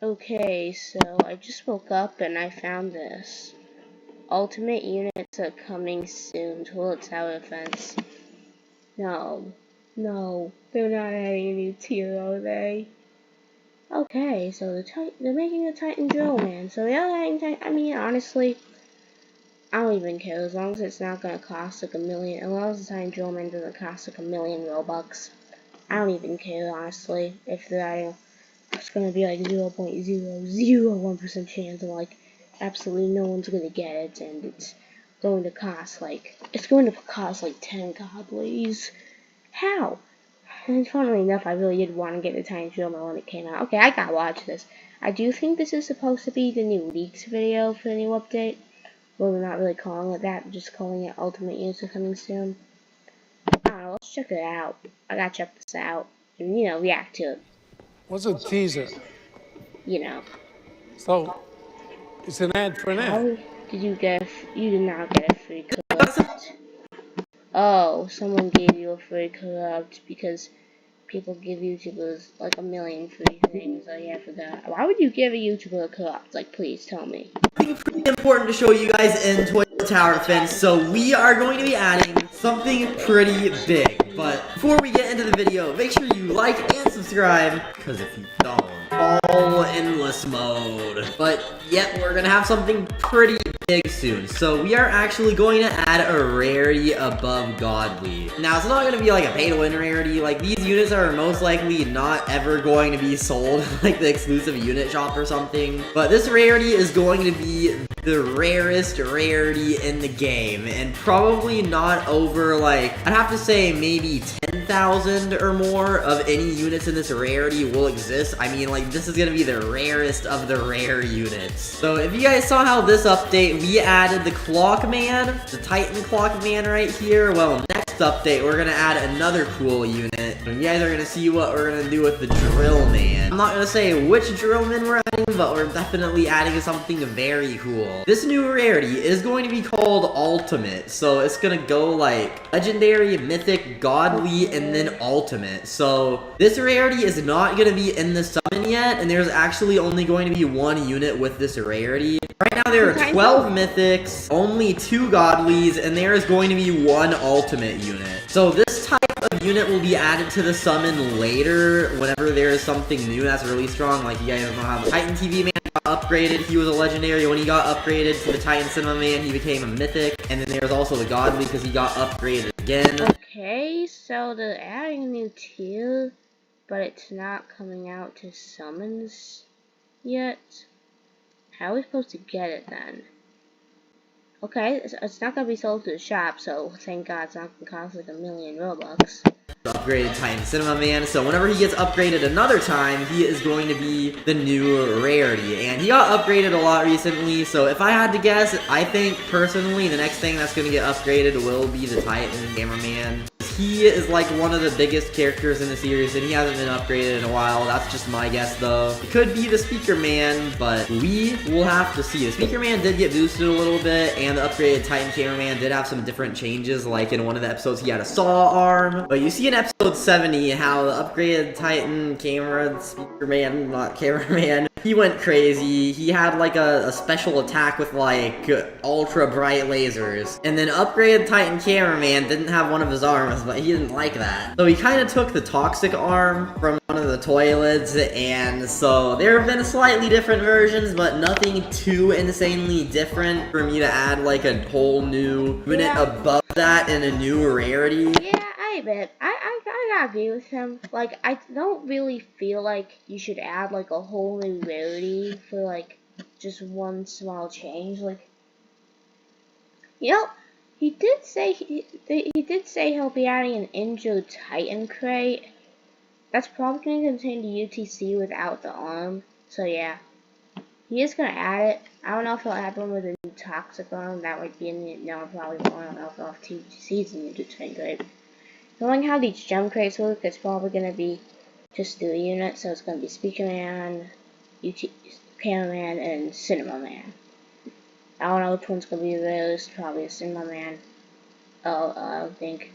Okay, so I just woke up and I found this. Ultimate units are coming soon to its tower defense. No, they're not adding a new tier, are they? Okay, so they're making a Titan drillman. So they are adding Titan. I mean, honestly, I don't even care as long as it's not gonna cost like $1 million. As long as the Titan drillman doesn't cost like $1 million Robux, I don't even care honestly. If they're adding, it's gonna be like 0.001% chance of like absolutely no one's gonna get it, and it's going to cost like 10 godlies. How? And funnily enough, I really did want to get the Tiny Drillman when it came out. Okay, I gotta watch this. I do think this is supposed to be the new leaks video for the new update. Well, they're not really calling it that, just calling it Ultimate Units are coming soon. I don't know, let's check it out. I gotta check this out. And, react to it. What's a teaser? So, it's an ad for an ad. How did you you did not get a free corrupt. Oh, someone gave you a free corrupt because people give YouTubers like 1 million free things. Oh yeah, I forgot. Why would you give a YouTuber a corrupt? Like, please tell me. I think it's pretty important to show you guys in Toilet Tower Defense, so we are going to be adding something pretty big. But before we get into the video, make sure you like and subscribe, because if you don't, all endless mode. But yet, we're gonna have something pretty big soon. So we are actually going to add a rarity above godly. Now, it's not gonna be like a pay-to-win rarity. Like, these units are most likely not ever going to be sold like the exclusive unit shop or something. But this rarity is going to be the rarest rarity in the game, and probably not over, like, I'd have to say maybe 10,000 or more of any units in this rarity will exist. I mean, like, this is gonna be the rarest of the rare units. So if you guys saw how this update, we added the Clockman, the Titan Clockman right here. Well, next update, we're gonna add another cool unit, and you guys are gonna see what we're gonna do with the Drillman. I'm not gonna say which Drillman we're adding, but we're definitely adding something very cool. This new rarity is going to be called Ultimate, so it's gonna go like Legendary, Mythic, Godly, and then Ultimate. So this rarity is not gonna be in the summon yet, and there's actually only going to be one unit with this rarity. Right now there are 12 Mythics, only 2 Godlies, and there is going to be 1 Ultimate unit. So this type of unit will be added to the summon later, whenever there is something new that's really strong. Like, you guys know how the Titan TV Man got upgraded. He was a legendary. When he got upgraded to the Titan Cinema Man, he became a mythic. And then there's also the Godly, because he got upgraded again. Okay, so they're adding a new tier, but it's not coming out to summons yet. How are we supposed to get it then? Okay, it's not gonna be sold to the shop, so thank God it's not gonna cost like 1 million Robux. Upgraded Titan Cinema Man, so whenever he gets upgraded another time, he is going to be the new rarity. And he got upgraded a lot recently, so if I had to guess, I think personally the next thing that's going to get upgraded will be the Titan Cameraman. He is like one of the biggest characters in the series, and he hasn't been upgraded in a while. That's just my guess, though. It could be the Speaker Man, but we will have to see. The Speaker Man did get boosted a little bit, and the upgraded Titan Cameraman did have some different changes. Like in one of the episodes, he had a saw arm. But you see in episode 70 how the upgraded Titan Speaker Man, not Cameraman, he went crazy. He had like a special attack with like ultra bright lasers. And then upgraded Titan Cameraman didn't have one of his arms, but he didn't like that. So he kind of took the toxic arm from one of the toilets, and so there have been slightly different versions, but nothing too insanely different for me to add like a whole new unit above that in a new rarity. Yeah, I bet. I gotta agree with him. Like, I don't really feel like you should add like a whole new rarity for like just one small change. Like, he did say he'll be adding an injured Titan crate. That's probably going to contain the UTC without the arm. So yeah, he is going to add it. I don't know if he'll add one with a new toxic arm. That might be in it. No, probably won't. I don't know if he'll have TTCs in the Titan crate. Knowing how these gem crates work, it's probably going to be just the unit. So it's going to be Speaker Man, Cameraman, and Cinema Man. I don't know which one's going to be the rarest. Probably a Cinema Man. I think.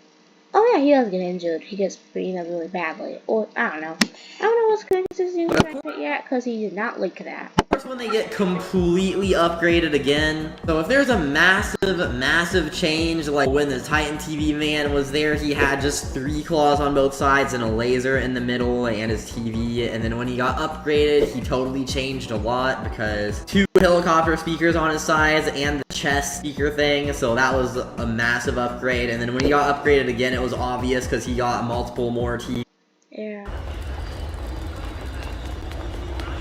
Oh yeah, he does get injured. He gets beaten up really badly. Or, I don't know. I don't know what's good. This is new. it yet because he did not link that. Of course, when they get completely upgraded again. So if there's a massive change, like when the Titan TV man was there, he had just 3 claws on both sides and a laser in the middle and his TV. And then when he got upgraded, he totally changed a lot because 2 helicopter speakers on his sides and the chest speaker thing. So that was a massive upgrade. And then when he got upgraded again, it was obvious because he got multiple more TVs.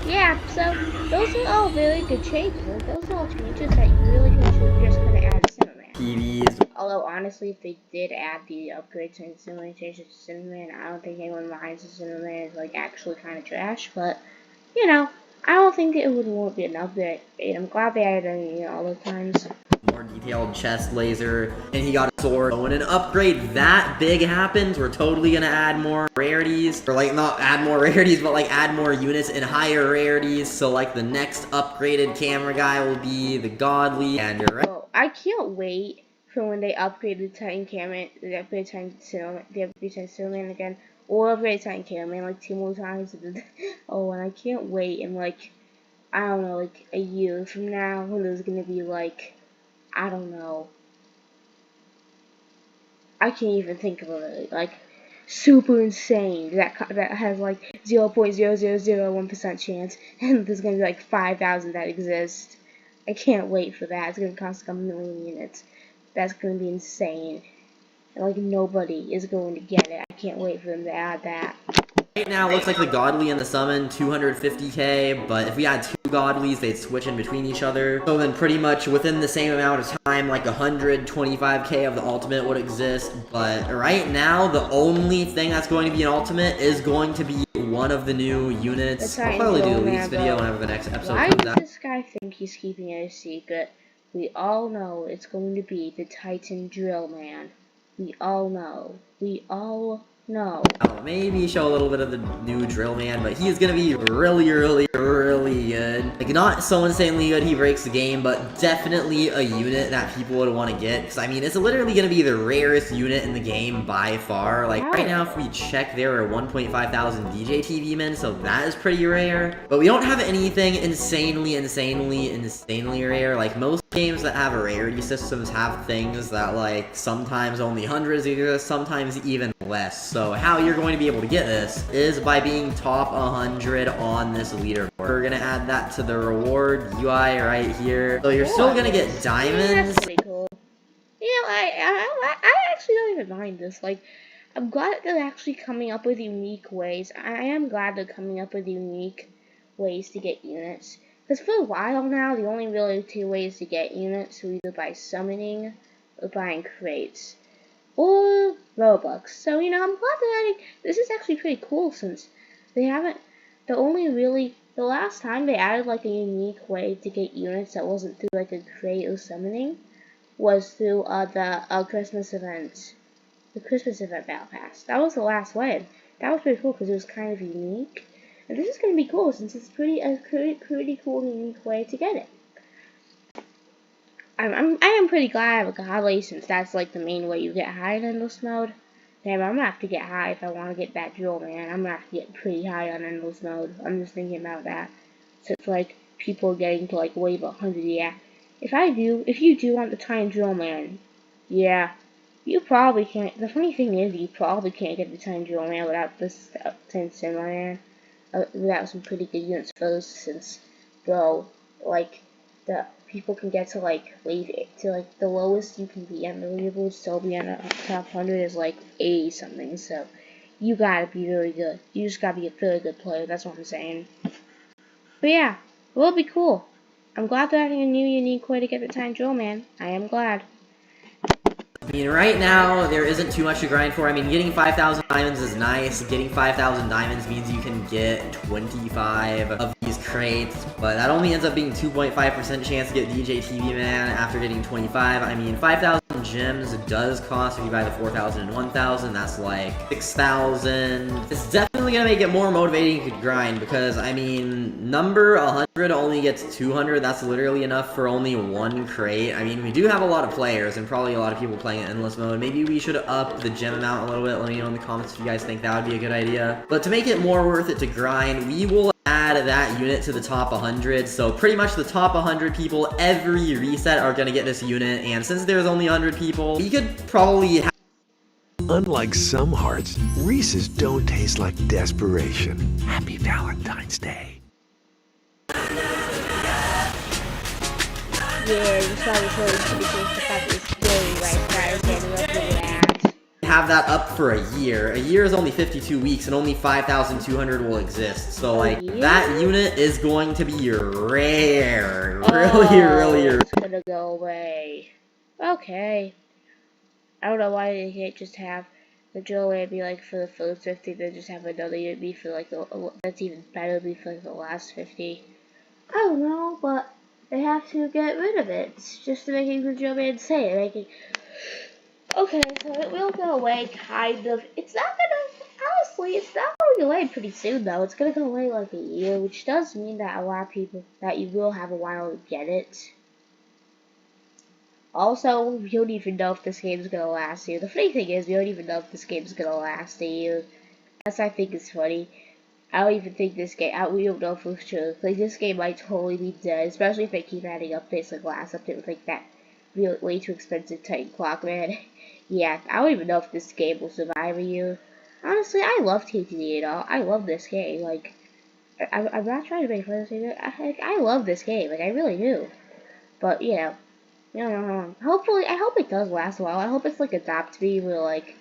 Yeah, so those are all really good changes. Those are all changes that you really should just kind of add to Cinnamon. TVs. Although honestly, if they did add the upgrades and Cinnamon changes to Cinnamon, I don't think anyone minds that Cinnamon is like actually kind of trash. But you know, I don't think it won't be an upgrade. I'm glad they added it all the times. More detailed chest laser, and he got a sword. So when an upgrade that big happens, we're totally gonna add more rarities, or like not add more rarities, but like add more units and higher rarities. So like the next upgraded camera guy will be the Godly, and you're right. Oh, I can't wait for when they upgrade the Titan camera, they upgrade Titan Cinnamon again, or upgrade Titan cameraman like 2 more times. Oh, and I can't wait in like, I don't know, like a year from now when there's gonna be like, I don't know. I can't even think of it. Like, super insane. That has like 0.0001% chance, and there's gonna be like 5,000 that exist. I can't wait for that. It's gonna cost like 1,000,000 units. That's gonna be insane. And like nobody is going to get it. I can't wait for them to add that. Right now, it looks like the Godly and the Summon, 250k, but if we had 2 Godlies, they'd switch in between each other. So then pretty much within the same amount of time, like 125k of the Ultimate would exist. But right now, the only thing that's going to be an Ultimate is going to be one of the new units. I'll probably do the leaks video whenever the next episode comes out. Why does this guy think he's keeping it a secret? We all know it's going to be the Titan Drillman. We all know. We all know. Maybe show a little bit of the new Drillman, but he's gonna be really good. Like, not so insanely good he breaks the game, but definitely a unit that people would want to get. Because, I mean, it's literally gonna be the rarest unit in the game by far. Like, right now, if we check, there are 1.5 thousand DJ TV men, so that is pretty rare. But we don't have anything insanely rare. Like, most games that have rarity systems have things that, like, sometimes only hundreds exist, sometimes even less. So how you're going to be able to get this is by being top 100 on this leaderboard. We're gonna add that to the reward UI right here. So you're still gonna get diamonds. That's pretty cool. You know, I actually don't even mind this. Like, I'm glad that they're actually coming up with unique ways. I am glad they're coming up with unique ways to get units. Because for a while now, the only really 2 ways to get units were either by summoning or buying crates. Or Robux. So, you know, I'm glad they're adding. This is actually pretty cool since they haven't. The last time they added like a unique way to get units that wasn't through like a crate or summoning was through the Christmas event. The Christmas event battle pass. That was the last way. That was pretty cool because it was kind of unique. And this is going to be cool since it's pretty cool unique way to get it. I am pretty glad I have a Godly since that's like the main way you get high in Endless Mode. Damn, I'm gonna have to get high if I want to get that drill, man. I'm gonna have to get pretty high on Endless Mode. I'm just thinking about that. Since like people are getting to like wave 100, yeah. If you do want the Titan Drill Man, yeah, you probably can't. The funny thing is, you probably can't get the Titan Drill Man without this Titan Cinema Man. Without some pretty good units first, since, bro, like, the people can get to like wave to like the lowest you can be on the leaderboard, still be on the top 100 is like 80 something. So you gotta be really good. You just gotta be a really good player. That's what I'm saying. But yeah, it will be cool. I'm glad they're adding a new unique way to get the Titan Drill Man. I am glad. I mean, right now, there isn't too much to grind for. I mean, getting 5,000 diamonds is nice. Getting 5,000 diamonds means you can get 25 of these crates, but that only ends up being 2.5% chance to get DJ TV Man after getting 25. I mean, 5,000 gems does cost, if you buy the 4,000 and 1,000, that's like 6,000. It's definitely gonna make it more motivating to grind because, I mean, number 100 only gets 200. That's literally enough for only 1 crate. I mean, we do have a lot of players and probably a lot of people playing in Endless Mode. Maybe we should up the gem amount a little bit. Let me know in the comments if you guys think that would be a good idea. But to make it more worth it to grind, we will add that unit to the top 100. So pretty much the top 100 people every reset are gonna get this unit. And since there's only 100 people, we could probably have. Unlike some hearts, Reese's don't taste like desperation. Happy Valentine's Day. Yeah, this one is really pretty cool. The fact that it's very right there, getting up to that. Have that up for a year. A year is only 52 weeks, and only 5,200 will exist. So, like, that unit is going to be rare. Really rare. It's gonna go away. Okay. I don't know why they can't just have the drillman be like for the first 50, then just have another unit be for like that's even better, be for like the last 50. I don't know, but they have to get rid of it just to make the drillman say it. Okay, so it will go away, kind of. It's not gonna, honestly, it's not going away pretty soon, though. It's gonna go away like a year, which does mean that a lot of people, that you will have a while to get it. Also, we don't even know if this game's gonna last a year. The funny thing is, we don't even know if this game's gonna last a year. That's, I think, is funny. I don't even think this game, we don't know for sure. Like, this game might totally be dead, especially if they keep adding updates like last update with, like, that way too expensive Titan Clock, man. Yeah, I don't even know if this game will survive a year. Honestly, I love TTD and all. I love this game. Like, I'm not trying to make fun of this. I love this game. Like, I really do. But, you know, hopefully, I hope it does last a while. I hope it's like Adopt Me, where, like,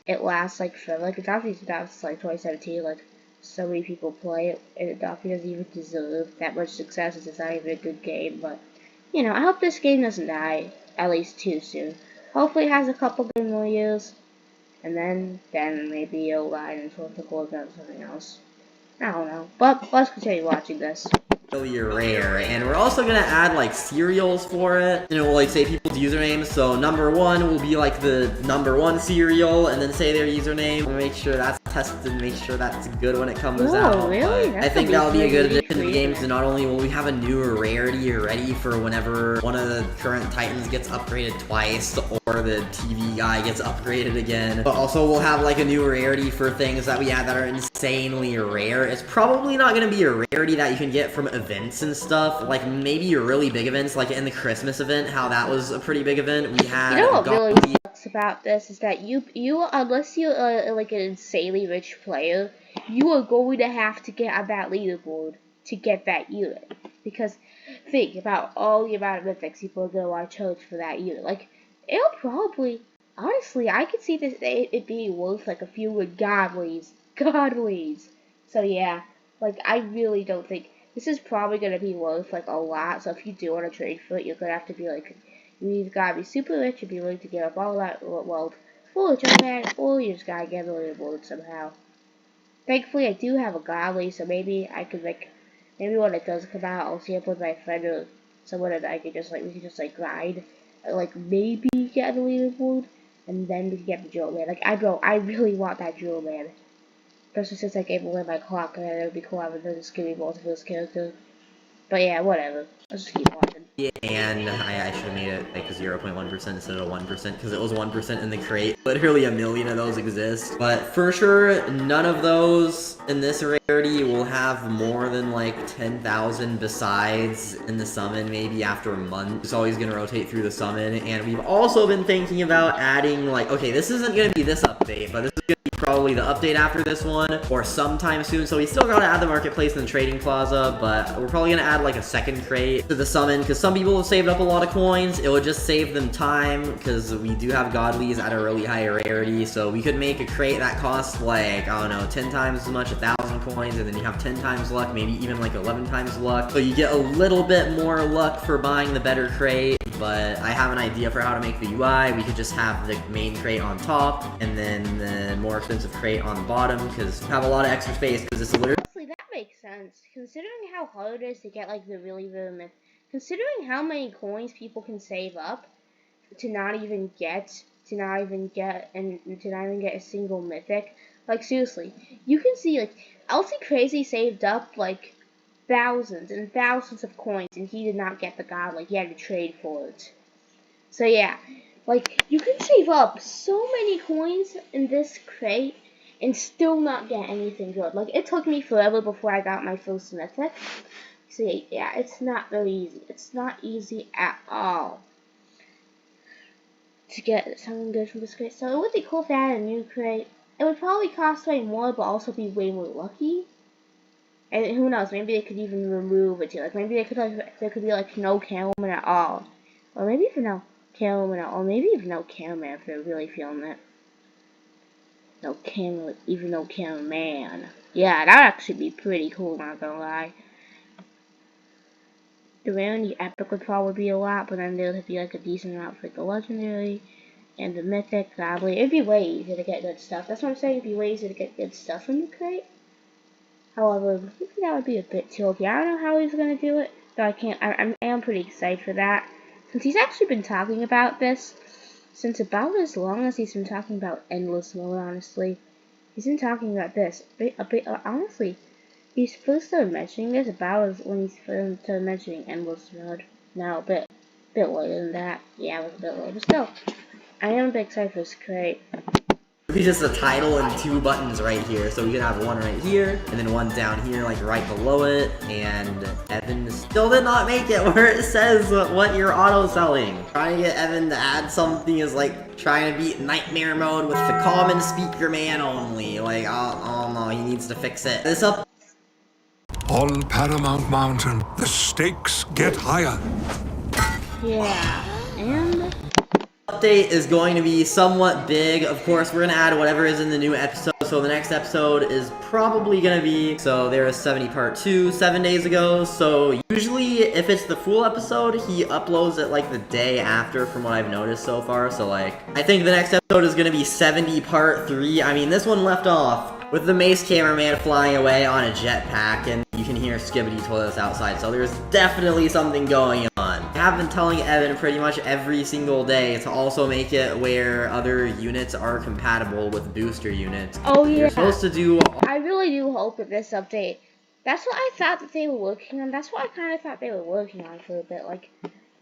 it lasts, like, forever. Like, Adopt Me since, like, 2017. Like, so many people play it, and Adopt Me doesn't even deserve that much success. It's not even a good game. But, you know, I hope this game doesn't die, at least too soon. Hopefully it has a couple good more years, and then maybe it'll die and it'll have to work on something else. I don't know, but let's continue watching this. Really rare, and we're also gonna add like serials for it, and it will like say people's usernames. So number 1 will be like the number 1 serial, and then say their username. We'll make sure that's tested, make sure that's good when it comes out. Really? I think that'll be a good addition to the game, because not only will we have a new rarity ready for whenever one of the current Titans gets upgraded twice, or the TV guy gets upgraded again, but also we'll have like a new rarity for things that we add that are insanely rare. It's probably not gonna be a rarity that you can get from events and stuff, like maybe your really big events, like in the Christmas event, how that was a pretty big event. We had, you know what really sucks about this is that you unless you're like an insanely rich player, you are going to have to get on that leaderboard to get that unit. Because think about all the amount of mythics people are gonna want to charge for that unit. Like, it'll probably, honestly, I could see this it being worth like a few godlies. So yeah, like I really don't think this is probably gonna be worth like a lot. So if you do want to trade for it, you're gonna have to be like, you either gotta be super rich and be willing to give up all that wealth for a drillman, or you just gotta get a leaderboard somehow. Thankfully, I do have a godly, so maybe I could like, maybe when it does come out, I'll see up with my friend or someone that I could just like, we could just like grind, like maybe get a leaderboard, and then we can get the drillman. Like I really want that drillman. Especially since I gave away my clock, and it would be cool having this give me multiple character. But yeah, whatever. Let's just keep watching. Yeah, and I should have made it like 0.1% instead of 1%, because it was 1% in the crate. Literally a million of those exist. But for sure, none of those in this rarity will have more than like 10,000 besides in the summon, maybe after a month. It's always going to rotate through the summon. And we've also been thinking about adding like, okay, this isn't going to be this update, but this is going to be probably the update after this one, or sometime soon. So we still gotta add the marketplace and the trading plaza, but we're probably gonna add like a second crate to the summon, because some people have saved up a lot of coins. It would just save them time, because we do have godlies at a really high rarity. So we could make a crate that costs like, I don't know, 10 times as much, 1,000 coins, and then you have 10 times luck, maybe even like 11 times luck. So you get a little bit more luck for buying the better crate. But I have an idea for how to make the UI. We could just have the main crate on top, and then the more expensive crate on the bottom, because we have a lot of extra space, because it's literally... Honestly, that makes sense. Considering how hard it is to get, like, the really myth. Considering how many coins people can save up to not even get a single mythic. Like, seriously. You can see, like, LC Crazy saved up, like, thousands and thousands of coins, and he did not get the god. Like, he had to trade for it. So yeah, like, you can save up so many coins in this crate, and still not get anything good. Like, it took me forever before I got my first mythic. So yeah, it's not very easy. It's not easy at all to get something good from this crate. So it would be cool if they had a new crate. It would probably cost way more, but also be way more lucky. And who knows? Maybe they could even remove it too. Like maybe there could be like no cameraman at all, or maybe even no cameraman at all, or maybe even no cameraman if they're really feeling it. No camera, even no cameraman. Yeah, that would actually be pretty cool. Not gonna lie. The rare and the epic would probably be a lot, but then there would be like a decent amount for like the legendary and the mythic, godly. It'd be way easier to get good stuff. That's what I'm saying. It'd be way easier to get good stuff in the crate. However, I think that would be a bit too okay. I don't know how he's gonna do it, but I am pretty excited for that, since he's actually been talking about this since about as long as he's been talking about endless mode. Honestly, he's been talking about this a bit. Honestly, he's first started mentioning this about as when he's first started mentioning endless mode. No, a bit later than that. Yeah, it was a bit later. But still, I am a bit excited for this crate. It's just a title and 2 buttons right here, so we could have one right here, and then one down here, like right below it, and Evan still did not make it where it says what you're auto-selling. Trying to get Evan to add something is like trying to beat Nightmare Mode with the common speaker man only. Like, oh no, he needs to fix it. This up. On Paramount Mountain, the stakes get higher. Yeah, and Update is going to be somewhat big. Of course, we're going to add whatever is in the new episode. So the next episode is probably going to be, so there was 70 part 2 7 days ago. So usually if it's the full episode, he uploads it like the day after from what I've noticed so far. So like, I think the next episode is going to be 70 part 3. I mean, this one left off with the mace cameraman flying away on a jetpack, and you can hear Skibbity Toilets outside, so there's definitely something going on. I have been telling Evan pretty much every single day to also make it where other units are compatible with booster units. oh yeah, You're supposed to do... I really do hope that this update, that's what I thought that they were working on. That's what I kind of thought they were working on for a bit. Like,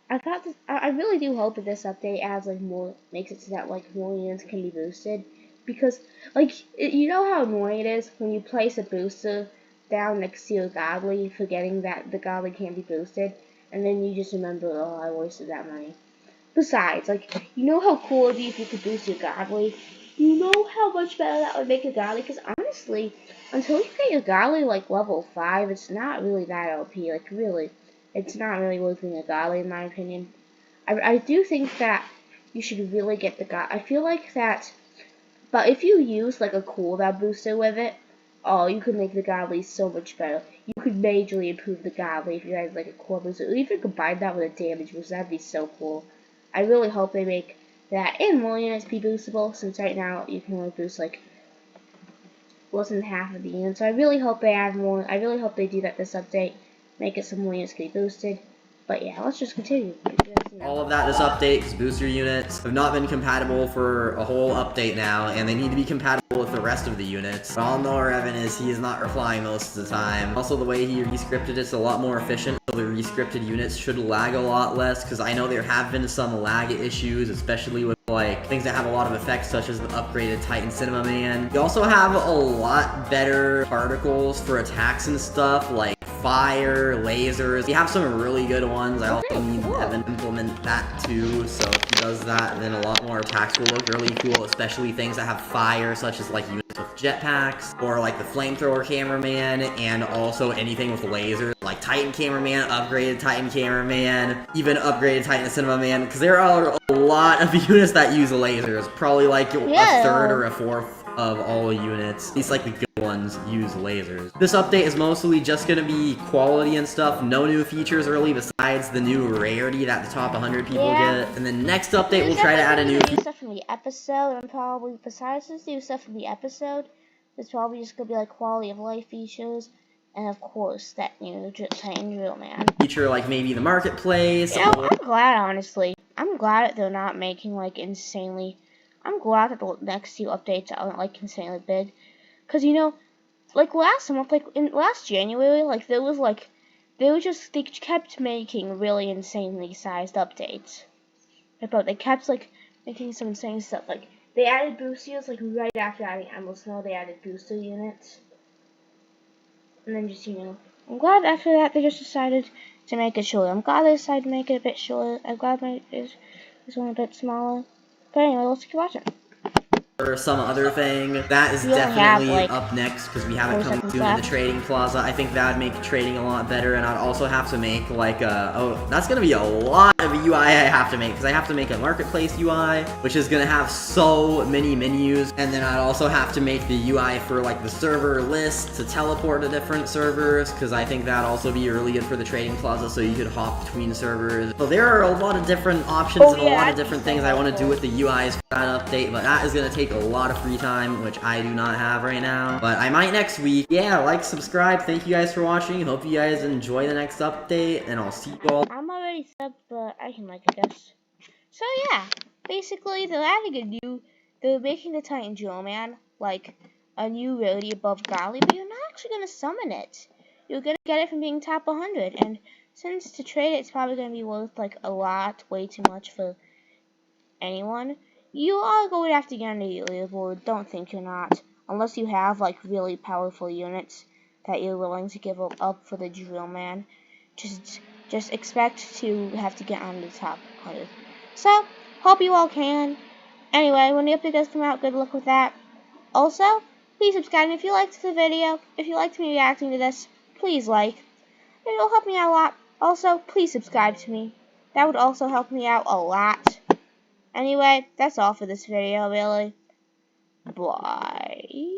I really do hope that this update adds like more, makes it so that like more units can be boosted. Because, like, you know how annoying it is when you place a booster down next to your godly, forgetting that the godly can't be boosted, and then you just remember, oh, I wasted that money. Besides, like, you know how cool it would be if you could boost your godly? You know how much better that would make a godly? Because honestly, until you get your godly, like, level 5, it's not really that OP. Like, really, it's not really worth being a godly, in my opinion. I do think that you should really get the god. I feel like that... But if you use like a cooldown booster with it, oh, you could make the godly so much better. You could majorly improve the godly if you had like a cooldown booster, or even combine that with a damage booster. That'd be so cool. I really hope they make that and more units be boostable, since right now you can only boost like less than half of the units. So I really hope they add more. I really hope they do that this update, make it some more units can be boosted. But yeah, let's just continue. All of that, this update, because booster units have not been compatible for a whole update now, and they need to be compatible with the rest of the units. But all know where Evan is, he is not replying most of the time. Also, the way he rescripted it's a lot more efficient, so the rescripted units should lag a lot less, because I know there have been some lag issues, especially with like things that have a lot of effects, such as the upgraded Titan Cinema Man. You also have a lot better particles for attacks and stuff, like fire, lasers. You have some really good ones. I also need Evan to implement that too, so if he does that, then a lot more attacks will look really cool, especially things that have fire, such as like units with jetpacks, or like the flamethrower cameraman, and also anything with lasers, like Titan Cameraman, upgraded Titan Cameraman, even upgraded Titan Cinema Man, because there are a lot of units that use lasers, probably like a third or a fourth of all units, at least like the good ones, use lasers. This update is mostly just gonna be quality and stuff, no new features really besides the new rarity that the top 100 people get. And the next update we'll try to add a new stuff from the episode, and probably besides this new stuff from the episode, it's probably just gonna be like quality of life features, and of course that new Titan Drillman feature, like maybe the marketplace. You know, I'm glad, honestly. I'm glad that they're not making like insanely. I'm glad that the next few updates aren't like insanely big, cause you know, like last month, like in last January, like they kept making really insanely sized updates. But they kept like making some insane stuff. Like They added boosters like right after adding endless snow. They added booster units, and then just I'm glad after that they just decided to make it shorter. I'm glad they decided to make it a bit shorter. I'm glad this one a bit smaller. But anyway, let's keep watching. Or some other thing. That is We only definitely have, like, up next because we have it 4 coming seconds soon in the left. trading plaza. I think that would make trading a lot better, and I'd also have to make like a, oh, that's gonna be a lot of UI I have to make because I have to make a marketplace UI, which is gonna have so many menus, and then I'd also have to make the UI for like the server list to teleport to different servers because I think that'd also be really good for the trading plaza so you could hop between servers. So there are a lot of different options and a lot of different things I want to do with the UIs for that update, but that is gonna take a lot of free time, which I do not have right now, but I might next week. Yeah, like, subscribe. Thank you guys for watching. Hope you guys enjoy the next update, and I'll see you all. I'm already subbed, but I can I guess. So yeah, basically they're making the Titan Drillman like a new rarity above Golly, but you're not actually gonna summon it. You're gonna get it from being top 100, and since to trade it's probably gonna be worth like a lot, way too much for anyone. You are going to have to get on the leaderboard. Don't think you're not, unless you have like really powerful units that you're willing to give up for the Drillman. Just expect to have to get on the top 100. So, hope you all can. Anyway, when the update does come out, good luck with that. Also, please subscribe if you liked the video. If you liked me reacting to this, please like. It will help me out a lot. Also, please subscribe to me. That would also help me out a lot. Anyway, that's all for this video, really. Bye.